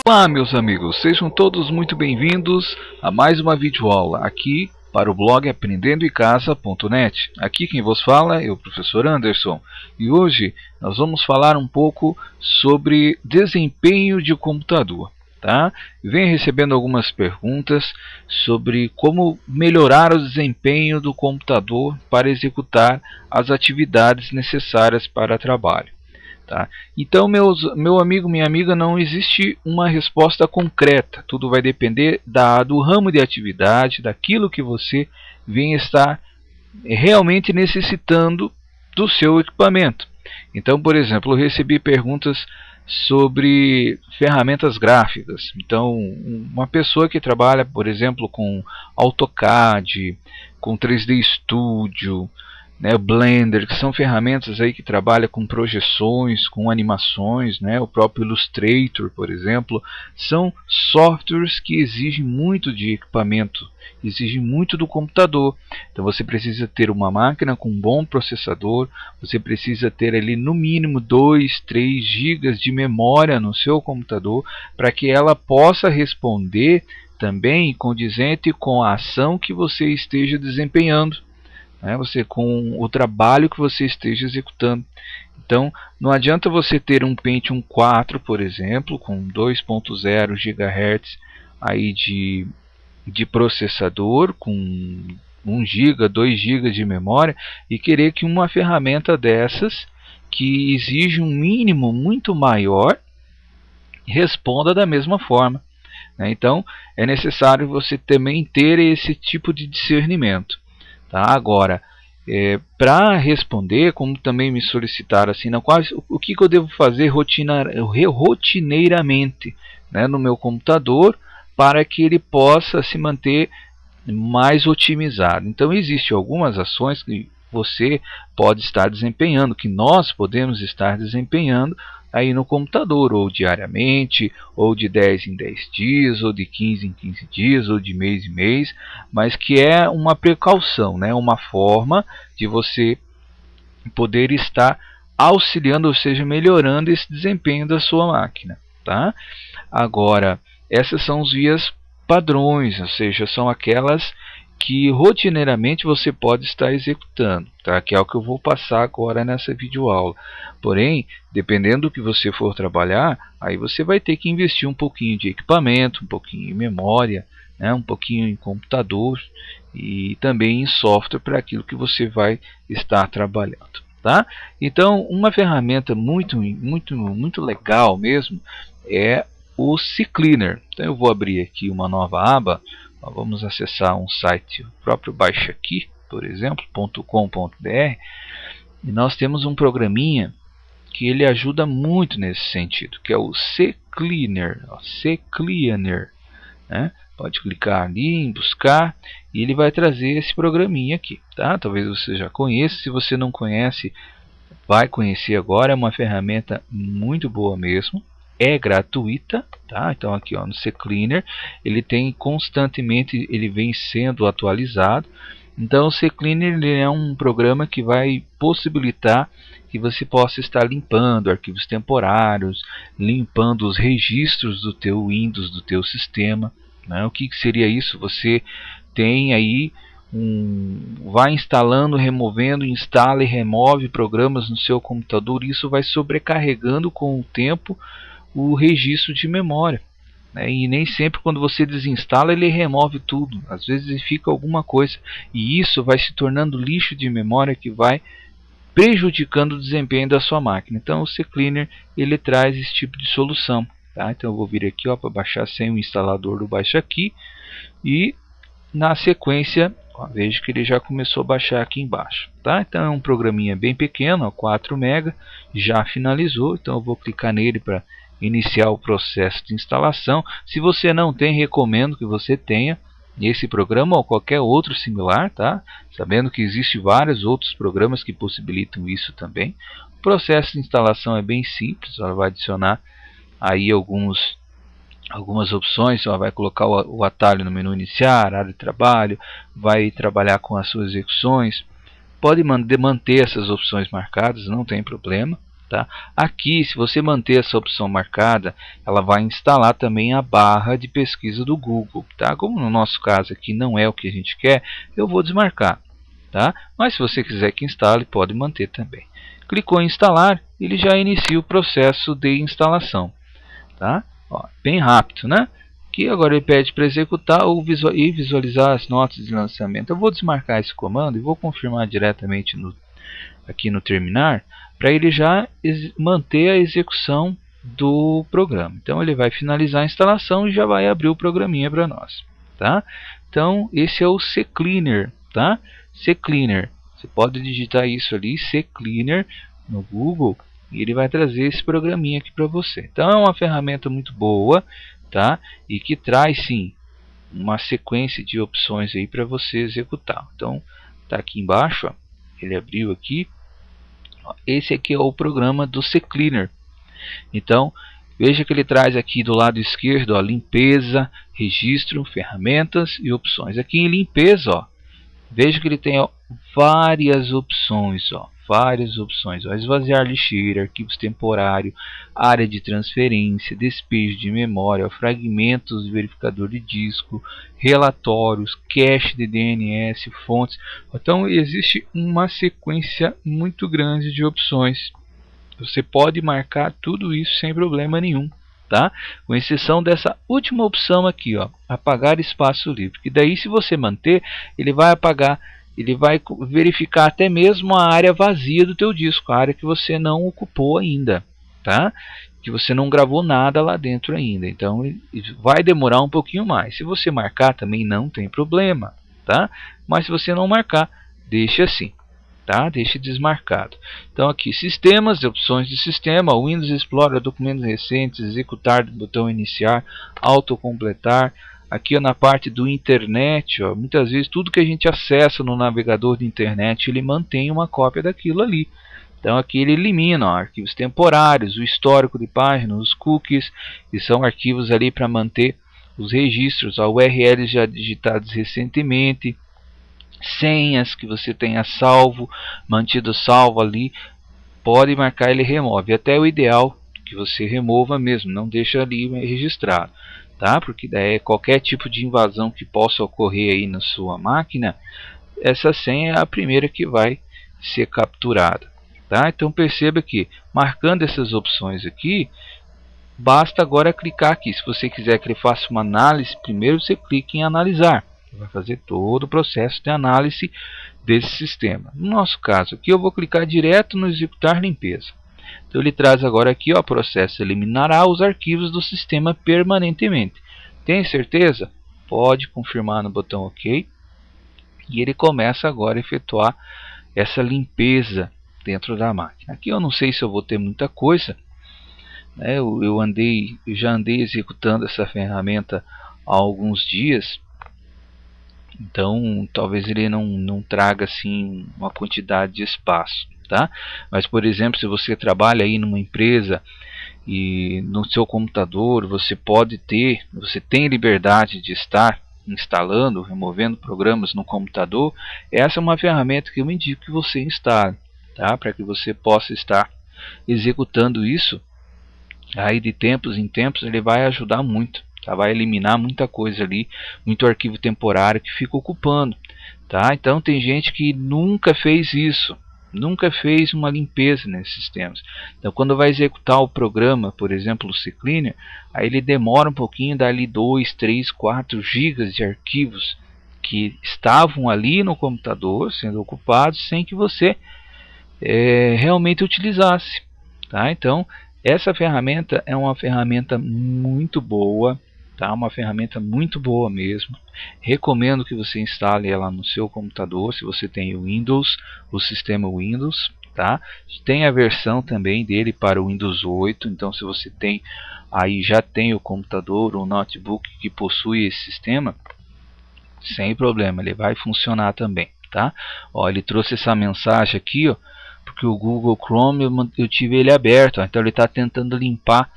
Olá, meus amigos, sejam todos muito bem-vindos a mais uma videoaula aqui para o blog aprendendocasa.net. Aqui quem vos fala é o professor Anderson e hoje nós vamos falar um pouco sobre desempenho de computador. Tá? Venho recebendo algumas perguntas sobre como melhorar o desempenho do computador para executar as atividades necessárias para trabalho. Tá? Então, meu amigo, minha amiga, não existe uma resposta concreta. Tudo vai depender do ramo de atividade, daquilo que você vem estar realmente necessitando do seu equipamento. Então, por exemplo, eu recebi perguntas sobre ferramentas gráficas. Então, uma pessoa que trabalha, por exemplo, com AutoCAD, com 3D Studio, né, o Blender, que são ferramentas aí que trabalham com projeções, com animações, né, o próprio Illustrator, por exemplo, são softwares que exigem muito de equipamento, exigem muito do computador. Então você precisa ter uma máquina com um bom processador, você precisa ter ali no mínimo 2, 3 GB de memória no seu computador para que ela possa responder também condizente com a ação que você esteja desempenhando. Com o trabalho que você esteja executando. Então, não adianta você ter um Pentium 4, por exemplo, com 2.0 GHz aí de processador, com 1 GB, 2 GB de memória, e querer que uma ferramenta dessas, que exige um mínimo muito maior, responda da mesma forma. Então, é necessário você também ter esse tipo de discernimento. Tá? Agora, para responder, como também me solicitaram assim, o que eu devo fazer rotineiramente, né, no meu computador para que ele possa se manter mais otimizado. Então, existem algumas ações que você pode estar desempenhando, que nós podemos estar desempenhando aí no computador, ou diariamente, ou de 10 em 10 dias, ou de 15 em 15 dias, ou de mês em mês, mas que é uma precaução, né? Uma forma de você poder estar auxiliando, ou seja, melhorando esse desempenho da sua máquina. Tá? Agora, essas são as vias padrões, ou seja, são aquelas que rotineiramente você pode estar executando, tá? Que é o que eu vou passar agora nessa videoaula. Porém, dependendo do que você for trabalhar, aí você vai ter que investir um pouquinho de equipamento, um pouquinho em memória, né? Um pouquinho em computador e também em software para aquilo que você vai estar trabalhando. Tá? Então, uma ferramenta muito legal mesmo é o CCleaner. Então, eu vou abrir aqui uma nova aba. Vamos acessar um site, o próprio Baixa Aqui, por exemplo, .com.br, e nós temos um programinha que ele ajuda muito nesse sentido, que é o CCleaner. CCleaner, né? Pode clicar ali em buscar e ele vai trazer esse programinha aqui. Tá? Talvez você já conheça, se você não conhece, vai conhecer agora. É uma ferramenta muito boa mesmo. É gratuita, tá? Então aqui no CCleaner ele tem constantemente, ele vem sendo atualizado. Então o CCleaner ele é um programa que vai possibilitar que você possa estar limpando arquivos temporários, limpando os registros do teu Windows, do teu sistema. Né? O que seria isso? Você tem aí vai instalando, removendo, instala e remove programas no seu computador. Isso vai sobrecarregando com o tempo o registro de memória, né? E nem sempre quando você desinstala ele remove tudo, às vezes fica alguma coisa, e isso vai se tornando lixo de memória que vai prejudicando o desempenho da sua máquina. Então o CCleaner ele traz esse tipo de solução. Tá? Então eu vou vir aqui para baixar sem o instalador do Baixa Aqui, e na sequência vejo que ele já começou a baixar aqui embaixo. Tá? Então é um programinha bem pequeno, 4 MB, já finalizou. Então eu vou clicar nele para iniciar o processo de instalação. Se você não tem, recomendo que você tenha esse programa ou qualquer outro similar, tá? Sabendo que existem vários outros programas que possibilitam isso também. O processo de instalação é bem simples. Ela vai adicionar aí algumas opções. Ela vai colocar o atalho no menu iniciar, área de trabalho, vai trabalhar com as suas execuções. Pode manter essas opções marcadas, não tem problema. Tá? Aqui, se você manter essa opção marcada, ela vai instalar também a barra de pesquisa do Google. Tá? Como no nosso caso aqui não é o que a gente quer, eu vou desmarcar. Tá? Mas se você quiser que instale, pode manter também. Clicou em instalar, ele já inicia o processo de instalação. Tá? Ó, bem rápido, né? Aqui agora ele pede para executar ou visualizar as notas de lançamento. Eu vou desmarcar esse comando e vou confirmar diretamente aqui no terminar, para ele já manter a execução do programa. Então ele vai finalizar a instalação e já vai abrir o programinha para nós. Tá? Então esse é o CCleaner. Tá? CCleaner. Você pode digitar isso ali, CCleaner, no Google, e ele vai trazer esse programinha aqui para você. Então é uma ferramenta muito boa, tá? E que traz sim uma sequência de opções aí para você executar. Então tá aqui embaixo, ó, ele abriu aqui. Esse aqui é o programa do CCleaner. Então veja que ele traz aqui do lado esquerdo, ó, limpeza, registro, ferramentas e opções. Aqui em limpeza, ó, veja que ele tem, ó, várias opções, ó, esvaziar lixeira, arquivos temporários, área de transferência, despejo de memória, ó, fragmentos, verificador de disco, relatórios, cache de DNS, fontes. Então existe uma sequência muito grande de opções. Você pode marcar tudo isso sem problema nenhum. Tá? Com exceção dessa última opção aqui, ó, apagar espaço livre, que daí se você manter, ele vai apagar, ele vai verificar até mesmo a área vazia do teu disco, a área que você não ocupou ainda, tá? Que você não gravou nada lá dentro ainda. Então ele vai demorar um pouquinho mais. Se você marcar também não tem problema, tá? Mas se você não marcar, deixa assim. Tá? Deixe desmarcado. Então aqui sistemas, opções de sistema, Windows Explorer, documentos recentes, executar, botão iniciar, autocompletar. Aqui ó, na parte do internet, ó, muitas vezes tudo que a gente acessa no navegador de internet, ele mantém uma cópia daquilo ali. Então aqui ele elimina, ó, arquivos temporários, o histórico de páginas, os cookies, que são arquivos ali para manter os registros, ó, URLs já digitados recentemente, senhas que você tenha salvo, mantido salvo ali, pode marcar, ele remove. Até o ideal que você remova mesmo, não deixa ali registrado, tá? Porque daí qualquer tipo de invasão que possa ocorrer aí na sua máquina, essa senha é a primeira que vai ser capturada, tá? Então perceba que marcando essas opções aqui, basta agora clicar aqui. Se você quiser que ele faça uma análise, primeiro você clica em analisar. Vai fazer todo o processo de análise desse sistema. No nosso caso aqui eu vou clicar direto no executar limpeza. Então ele traz agora aqui, ó, processo eliminará os arquivos do sistema permanentemente. Tem certeza? Pode confirmar no botão OK. E ele começa agora a efetuar essa limpeza dentro da máquina. Aqui eu não sei se eu vou ter muita coisa, né? Eu já andei executando essa ferramenta há alguns dias. Então talvez ele não traga assim uma quantidade de espaço, tá? Mas por exemplo, se você trabalha aí numa empresa e no seu computador você tem liberdade de estar instalando, removendo programas no computador, essa é uma ferramenta que eu indico que você instale, tá? Para que você possa estar executando isso aí de tempos em tempos, ele vai ajudar muito. Tá? Vai eliminar muita coisa ali, muito arquivo temporário que fica ocupando. Tá? Então tem gente que nunca fez isso, nunca fez uma limpeza nesses sistemas. Então quando vai executar o programa, por exemplo o CCleaner, aí ele demora um pouquinho, dá ali 2, 3, 4 gigas de arquivos que estavam ali no computador sendo ocupados sem que você realmente utilizasse. Tá? Então essa ferramenta é uma ferramenta muito boa, tá? Uma ferramenta muito boa mesmo. Recomendo que você instale ela no seu computador, se você tem o Windows, o sistema Windows, tá? Tem a versão também dele para o Windows 8, então se você tem aí já tem o computador ou notebook que possui esse sistema, sem problema, ele vai funcionar também, tá? Ó, ele trouxe essa mensagem aqui, ó, porque o Google Chrome eu tive ele aberto, ó, então ele está tentando limpar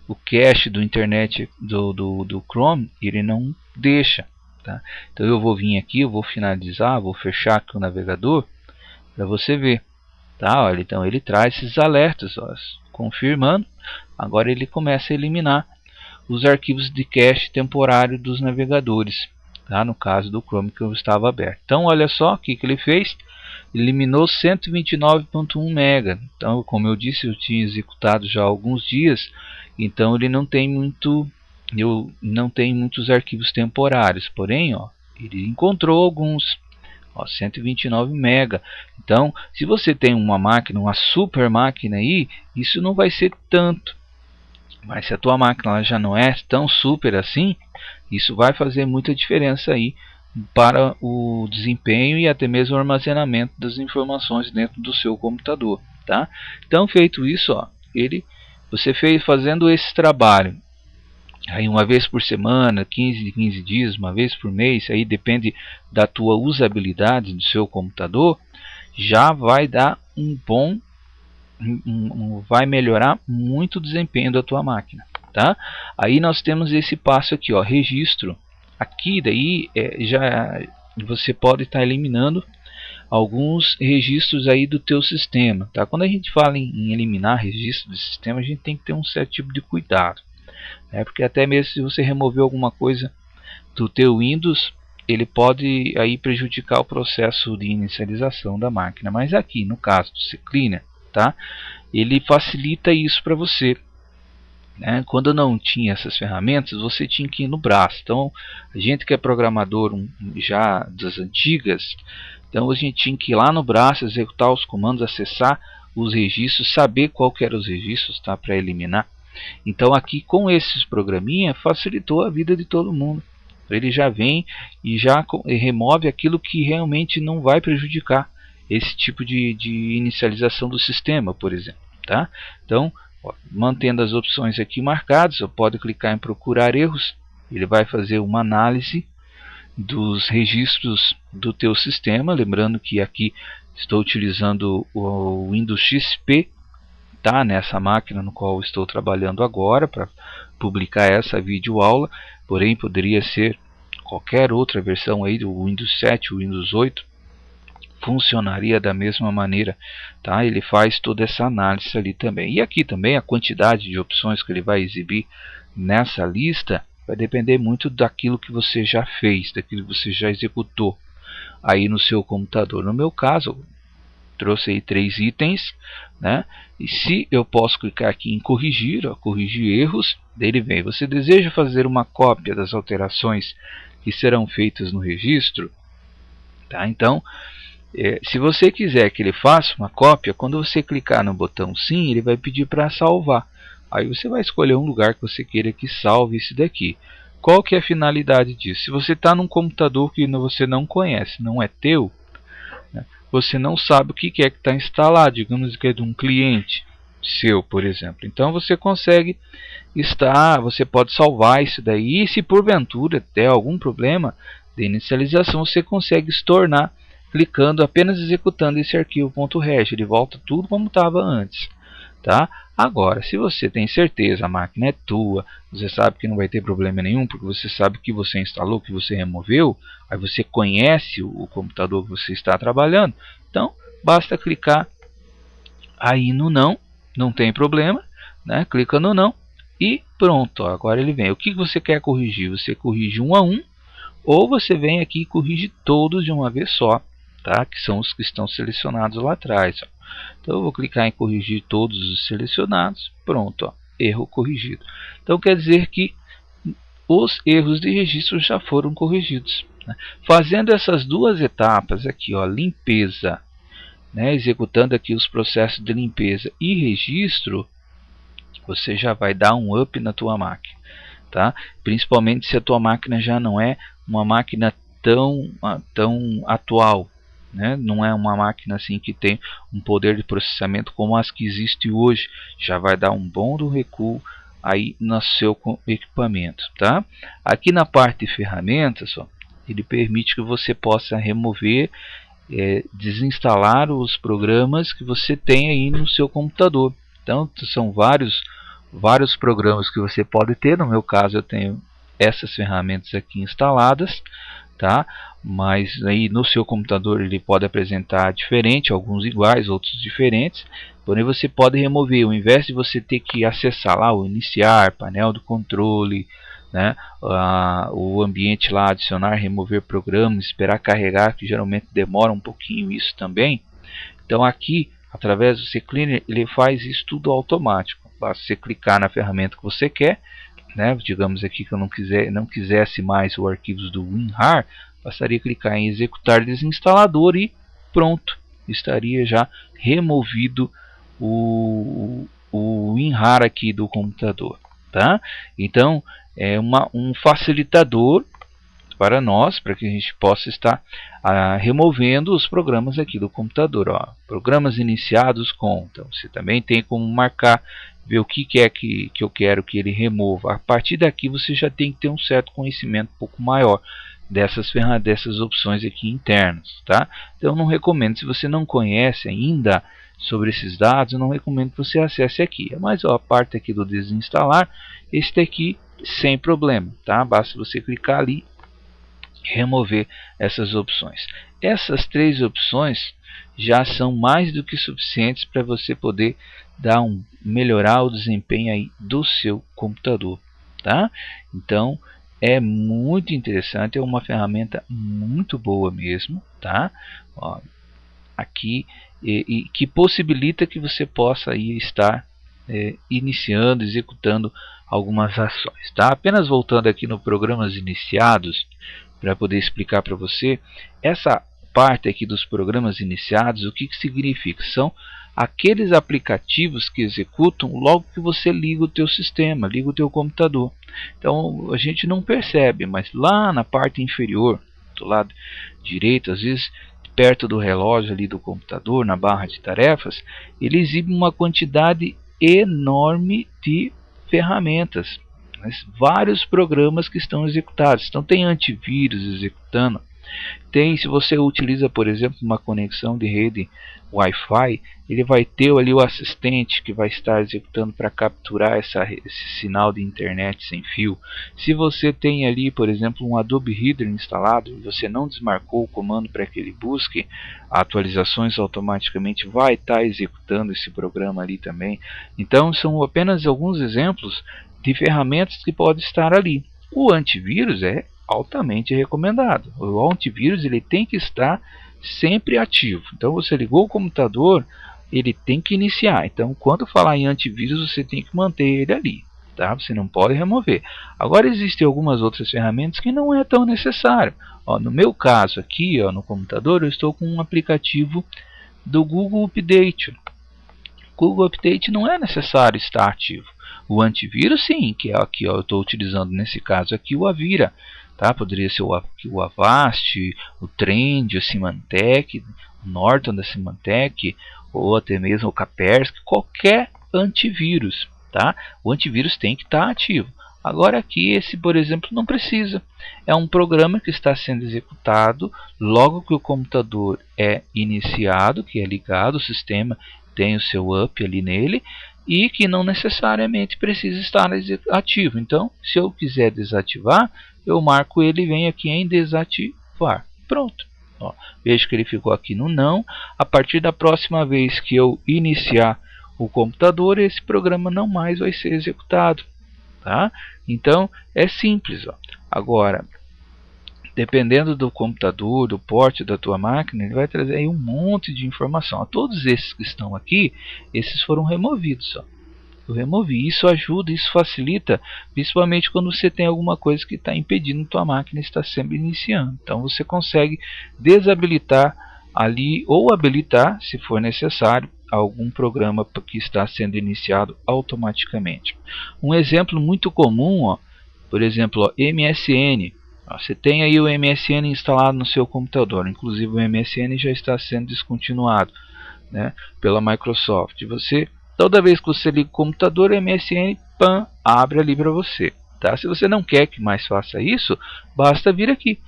o cache do internet do Chrome e ele não deixa, tá? Então eu vou vir aqui, eu vou finalizar, vou fechar aqui o navegador para você ver. Tá? Olha, então ele traz esses alertas, ó, confirmando. Agora ele começa a eliminar os arquivos de cache temporário dos navegadores, tá? No caso do Chrome que eu estava aberto. Então olha só o que ele fez. Eliminou 129.1 MB. Então, como eu disse, eu tinha executado já há alguns dias, então ele não tem muitos arquivos temporários, porém, ó, ele encontrou alguns, ó, 129 MB. Então, se você tem uma máquina, uma super máquina aí, isso não vai ser tanto. Mas se a tua máquina ela já não é tão super assim, isso vai fazer muita diferença aí para o desempenho e até mesmo o armazenamento das informações dentro do seu computador, tá? Então, feito isso, ó, você fazendo esse trabalho aí uma vez por semana, 15 dias, uma vez por mês, aí depende da tua usabilidade do seu computador, já vai dar vai melhorar muito o desempenho da tua máquina, tá? Aí nós temos esse passo aqui, ó, registro. Aqui daí já você pode estar eliminando alguns registros aí do teu sistema, tá? Quando a gente fala em eliminar registro do sistema, a gente tem que ter um certo tipo de cuidado, né? Porque até mesmo se você remover alguma coisa do teu Windows, ele pode aí prejudicar o processo de inicialização da máquina. Mas aqui no caso do CCleaner, tá? Ele facilita isso para você, né? Quando não tinha essas ferramentas, você tinha que ir no braço. Então, a gente que é programador já das antigas, então a gente tinha que ir lá no braço, executar os comandos, acessar os registros, saber qual que eram os registros, tá? Para eliminar. Então aqui com esses programinha facilitou a vida de todo mundo. Ele já vem e já remove aquilo que realmente não vai prejudicar esse tipo de inicialização do sistema, por exemplo, tá? Então, ó, mantendo as opções aqui marcadas, você pode clicar em procurar erros. Ele vai fazer uma análise dos registros do teu sistema, lembrando que aqui estou utilizando o Windows XP, tá? Nessa máquina no qual estou trabalhando agora para publicar essa videoaula, porém poderia ser qualquer outra versão aí do Windows 7, Windows 8, funcionaria da mesma maneira, tá? Ele faz toda essa análise ali também. E aqui também a quantidade de opções que ele vai exibir nessa lista vai depender muito daquilo que você já fez, daquilo que você já executou aí no seu computador. No meu caso, trouxe aí 3 itens, né? E se eu posso clicar aqui em corrigir, ó, corrigir erros, dele vem: você deseja fazer uma cópia das alterações que serão feitas no registro? Tá? Então, se você quiser que ele faça uma cópia, quando você clicar no botão sim, ele vai pedir para salvar. Aí você vai escolher um lugar que você queira que salve isso daqui. Qual que é a finalidade disso? Se você está num computador que você não conhece, não é teu, né, você não sabe o que é que está instalado, digamos que é de um cliente seu, por exemplo. Então você consegue você pode salvar isso daí, e se porventura der algum problema de inicialização, você consegue estornar clicando, apenas executando esse arquivo .reg, ele volta tudo como estava antes, tá? Agora, se você tem certeza, a máquina é tua, você sabe que não vai ter problema nenhum, porque você sabe que você instalou, que você removeu, aí você conhece o computador que você está trabalhando, então basta clicar aí no não, não tem problema, né? Clica no não e pronto, ó, agora ele vem. O que você quer corrigir? Você corrige um a um, ou você vem aqui e corrige todos de uma vez só, tá? Que são os que estão selecionados lá atrás, ó. Então eu vou clicar em corrigir todos os selecionados, pronto, ó, erro corrigido. Então quer dizer que os erros de registro já foram corrigidos, né? Fazendo essas duas etapas aqui, ó, limpeza, né, executando aqui os processos de limpeza e registro, você já vai dar um up na tua máquina, tá? Principalmente se a tua máquina já não é uma máquina tão atual, né? Não é uma máquina assim que tem um poder de processamento como as que existe hoje. Já vai dar um bom do recuo aí no seu equipamento, tá? Aqui na parte de ferramentas, ó, ele permite que você possa remover, desinstalar os programas que você tem aí no seu computador. Então são vários programas que você pode ter. No meu caso eu tenho essas ferramentas aqui instaladas, tá? Mas aí no seu computador ele pode apresentar diferente, alguns iguais, outros diferentes. Porém você pode remover, ao invés de você ter que acessar lá o iniciar, painel do controle, né, o ambiente lá, adicionar, remover programas, esperar carregar, que geralmente demora um pouquinho isso também. Então aqui, através do CCleaner, ele faz isso tudo automático. Basta você clicar na ferramenta que você quer, né? Digamos aqui que eu não quisesse mais os arquivos do WinRAR, bastaria clicar em executar desinstalador e pronto, estaria já removido o WinRAR aqui do computador, tá? Então é um facilitador para nós, para que a gente possa estar removendo os programas aqui do computador. Ó. Programas iniciados com, então você também tem como marcar, ver o que é que eu quero que ele remova. A partir daqui você já tem que ter um certo conhecimento um pouco maior dessas opções aqui internas, tá? Então eu não recomendo, se você não conhece ainda sobre esses dados, eu não recomendo que você acesse aqui. Mas ó, a parte aqui do desinstalar, este aqui sem problema, tá? Basta você clicar ali, remover essas opções. Essas três opções já são mais do que suficientes para você poder melhorar o desempenho aí do seu computador, tá? Então é muito interessante, é uma ferramenta muito boa mesmo, tá? Ó, aqui e que possibilita que você possa aí estar iniciando, executando algumas ações, tá? Apenas voltando aqui no programas iniciados, para poder explicar para você, essa parte aqui dos programas iniciados, o que significa? São aqueles aplicativos que executam logo que você liga o teu sistema, liga o teu computador. Então a gente não percebe, mas lá na parte inferior, do lado direito, às vezes perto do relógio ali do computador, na barra de tarefas, ele exibe uma quantidade enorme de ferramentas, vários programas que estão executados. Então tem antivírus executando, tem, se você utiliza, por exemplo, uma conexão de rede Wi-Fi, ele vai ter ali o assistente que vai estar executando para capturar esse sinal de internet sem fio. Se você tem ali, por exemplo, um Adobe Reader instalado e você não desmarcou o comando para que ele busque atualizações, automaticamente vai estar executando esse programa ali também. Então são apenas alguns exemplos de ferramentas que podem estar ali. O antivírus é altamente recomendado. O antivírus ele tem que estar sempre ativo. Então você ligou o computador, ele tem que iniciar. Então quando falar em antivírus, você tem que manter ele ali, tá? Você não pode remover. Agora existem algumas outras ferramentas que não é tão necessário. Ó, no meu caso aqui, ó, no computador, eu estou com um aplicativo do Google Update. Google Update não é necessário estar ativo. O antivírus sim, que é aqui, ó, eu estou utilizando nesse caso aqui o Avira, tá? Poderia ser o Avast, o Trend, o Symantec, o Norton da Symantec, ou até mesmo o Kaspersky, qualquer antivírus, tá? O antivírus tem que estar ativo. Agora aqui esse, por exemplo, não precisa. É um programa que está sendo executado logo que o computador é iniciado, que é ligado, o sistema tem o seu up ali nele, e que não necessariamente precisa estar ativo. Então, se eu quiser desativar, eu marco ele e venho aqui em desativar. Pronto. Ó, vejo que ele ficou aqui no não. A partir da próxima vez que eu iniciar o computador, esse programa não mais vai ser executado. Tá? Então, é simples. Ó. Agora, dependendo do computador, do porte da tua máquina, ele vai trazer aí um monte de informação. Todos esses que estão aqui, esses foram removidos. Ó. Eu removi. Isso ajuda, isso facilita, principalmente quando você tem alguma coisa que está impedindo a tua máquina estar sempre iniciando. Então você consegue desabilitar ali ou habilitar, se for necessário, algum programa que está sendo iniciado automaticamente. Um exemplo muito comum, ó, por exemplo, ó, MSN. Você tem aí o MSN instalado no seu computador, inclusive o MSN já está sendo descontinuado, né, pela Microsoft. Você, toda vez que você liga o computador, o MSN abre ali para você. Tá? Se você não quer que mais faça isso, basta vir aqui,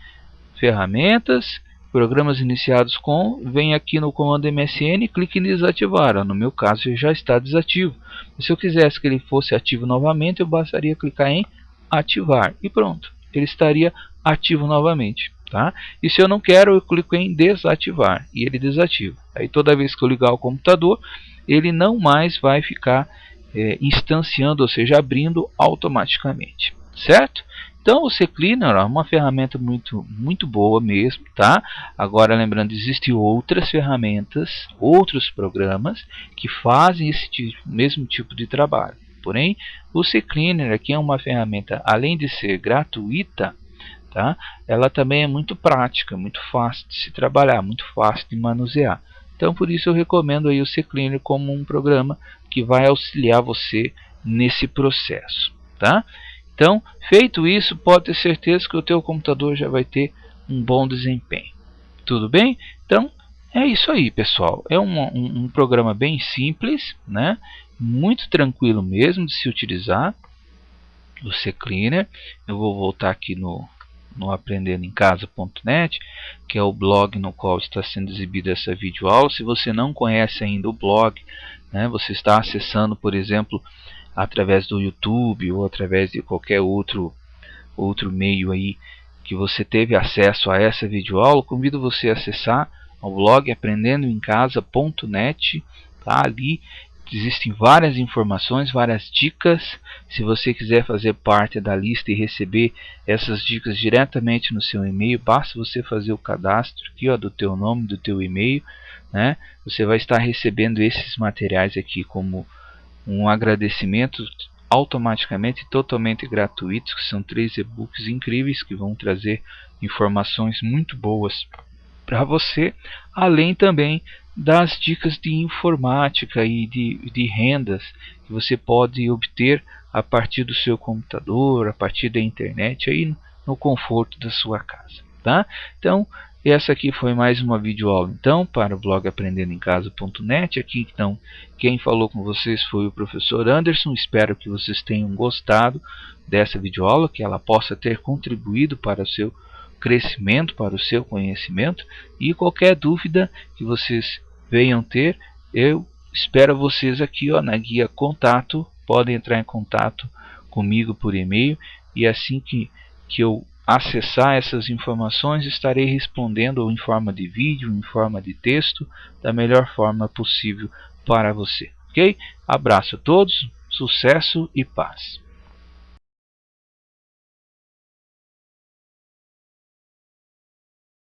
ferramentas, programas iniciados com, vem aqui no comando MSN, clique em desativar. No meu caso ele já está desativo. Se eu quisesse que ele fosse ativo novamente, eu bastaria clicar em ativar e pronto. Ele estaria ativo novamente. tá? E se eu não quero, eu clico em desativar e ele desativa. Aí toda vez que eu ligar o computador, ele não mais vai ficar instanciando, ou seja, abrindo automaticamente, certo? Então o CCleaner é uma ferramenta muito boa mesmo, tá? Agora lembrando, existem outras ferramentas, outros programas que fazem esse mesmo tipo de trabalho. Porém, o CCleaner aqui é uma ferramenta, além de ser gratuita, tá? Ela também é muito prática, muito fácil de se trabalhar, muito fácil de manusear. Então por isso eu recomendo aí o CCleaner como um programa que vai auxiliar você nesse processo, tá? Então, feito isso, pode ter certeza que o teu computador já vai ter um bom desempenho. Tudo bem? Então, é isso aí, pessoal. É um programa bem simples, né? Muito tranquilo mesmo de se utilizar, o CCleaner. Eu vou voltar aqui no aprendendoemcasa.net, que é o blog no qual está sendo exibida essa videoaula. Se você não conhece ainda o blog, né, você está acessando, por exemplo, através do YouTube ou através de qualquer outro meio aí que você teve acesso a essa videoaula, convido você a acessar o blog aprendendoemcasa.net, tá? Ali existem várias informações, várias dicas. Se você quiser fazer parte da lista e receber essas dicas diretamente no seu e-mail, basta você fazer o cadastro aqui, ó, do teu nome, do teu e-mail, né? Você vai estar recebendo esses materiais aqui como um agradecimento automaticamente, totalmente gratuitos, que são 3 e-books incríveis que vão trazer informações muito boas para você, além também das dicas de informática e de rendas que você pode obter a partir do seu computador, a partir da internet, aí no conforto da sua casa, tá? Então, essa aqui foi mais uma videoaula então para o blog aprendendoemcasa.net. Aqui então quem falou com vocês foi o professor Anderson. Espero que vocês tenham gostado dessa videoaula, que ela possa ter contribuído para o seu crescimento, para o seu conhecimento. E qualquer dúvida que vocês venham ter, eu espero vocês aqui, ó, na guia contato. Podem entrar em contato comigo por e-mail, e assim que eu acessar essas informações, estarei respondendo em forma de vídeo, em forma de texto, da melhor forma possível para você. Ok? Abraço a todos, sucesso e paz.